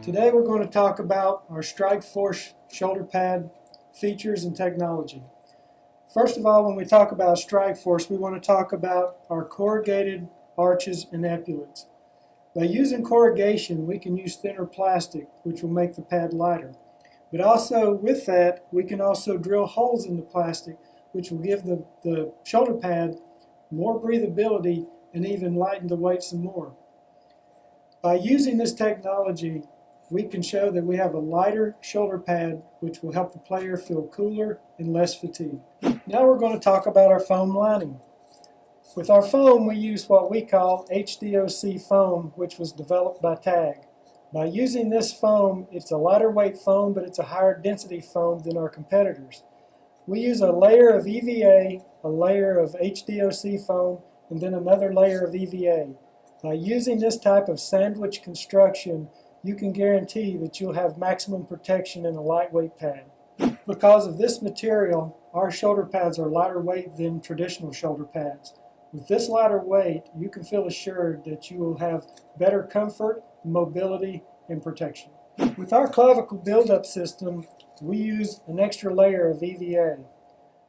Today we're going to talk about our Strike Force shoulder pad features and technology. First of all, when we talk about Strike Force, we want to talk about our corrugated arches and epaulets. By using corrugation, we can use thinner plastic, which will make the pad lighter. But also with that, we can also drill holes in the plastic, which will give the shoulder pad more breathability and even lighten the weight some more. By using this technology, we can show that we have a lighter shoulder pad, which will help the player feel cooler and less fatigued. Now we're going to talk about our foam lining. With our foam, we use what we call EHDOC foam, which was developed by TAG. By using this foam, it's a lighter weight foam, but it's a higher density foam than our competitors. We use a layer of EVA, a layer of EHDOC foam, and then another layer of EVA. By using this type of sandwich construction, you can guarantee that you'll have maximum protection in a lightweight pad. Because of this material, our shoulder pads are lighter weight than traditional shoulder pads. With this lighter weight, you can feel assured that you will have better comfort, mobility, and protection. With our clavicle build-up system, we use an extra layer of EVA.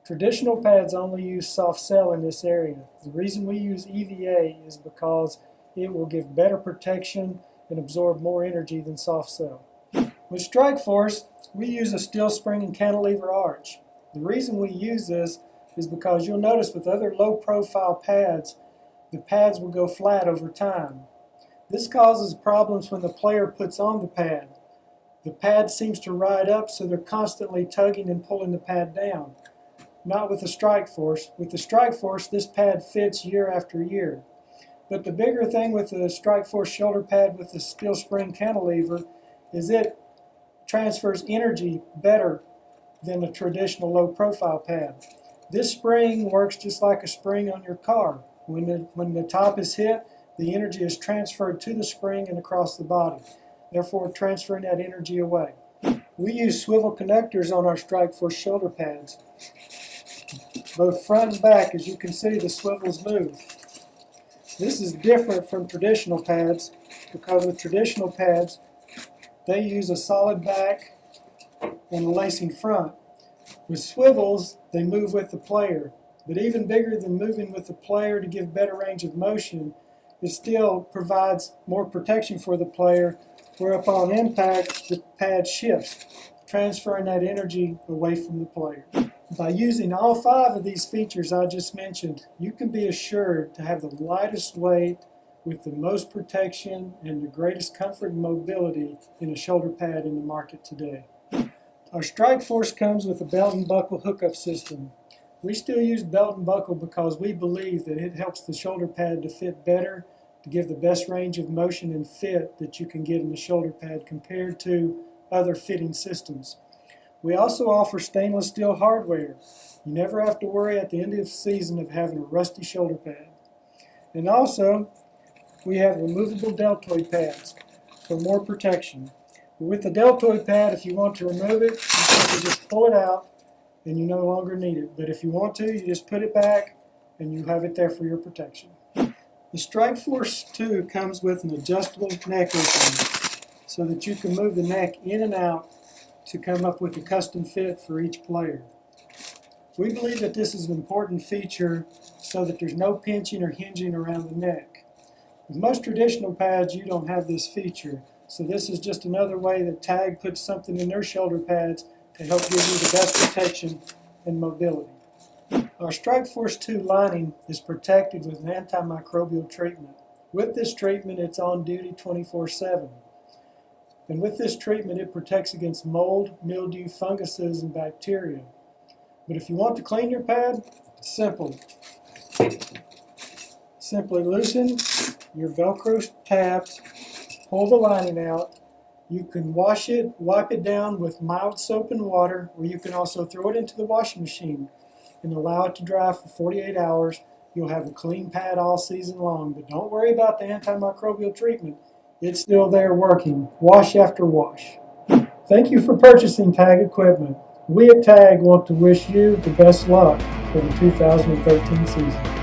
Traditional pads only use soft cell in this area. The reason we use EVA is because it will give better protection and absorb more energy than soft cell. With Strike Force, we use a steel spring and cantilever arch. The reason we use this is because you'll notice with other low profile pads, the pads will go flat over time. This causes problems when the player puts on the pad. The pad seems to ride up, so they're constantly tugging and pulling the pad down. Not with the Strike Force. With the Strike Force, this pad fits year after year. But the bigger thing with the Strike Force shoulder pad with the steel spring cantilever is it transfers energy better than a traditional low profile pad. This spring works just like a spring on your car. When the top is hit, the energy is transferred to the spring and across the body, therefore transferring that energy away. We use swivel connectors on our Strike Force shoulder pads, both front and back. As you can see, the swivels move. This is different from traditional pads because with traditional pads, they use a solid back and a lacing front. With swivels, they move with the player. But even bigger than moving with the player to give better range of motion, it still provides more protection for the player, where upon impact, the pad shifts, transferring that energy away from the player. By using all 5 of these features I just mentioned, you can be assured to have the lightest weight with the most protection and the greatest comfort and mobility in a shoulder pad in the market today. Our Strike Force comes with a belt and buckle hookup system. We still use belt and buckle because we believe that it helps the shoulder pad to fit better, to give the best range of motion and fit that you can get in the shoulder pad compared to other fitting systems. We also offer stainless steel hardware. You never have to worry at the end of the season of having a rusty shoulder pad. And also, we have removable deltoid pads for more protection. With the deltoid pad, if you want to remove it, you simply just pull it out and you no longer need it. But if you want to, you just put it back and you have it there for your protection. The Strike Force 2 comes with an adjustable neck opening so that you can move the neck in and out to come up with a custom fit for each player. We believe that this is an important feature so that there's no pinching or hinging around the neck. With most traditional pads, you don't have this feature, so this is just another way that TAG puts something in their shoulder pads to help give you the best protection and mobility. Our Strike Force 2 lining is protected with an anti-microbial treatment. With this treatment, it's on duty 24/7. And with this treatment, it protects against mold, mildew, funguses, and bacteria. But if you want to clean your pad, it's simple. Simply loosen your Velcro tabs, pull the lining out. You can wash it, wipe it down with mild soap and water, or you can also throw it into the washing machine and allow it to dry for 48 hours. You'll have a clean pad all season long. But don't worry about the antimicrobial treatment. It's still there working, wash after wash. Thank you for purchasing TAG equipment. We at TAG want to wish you the best luck for the 2013 season.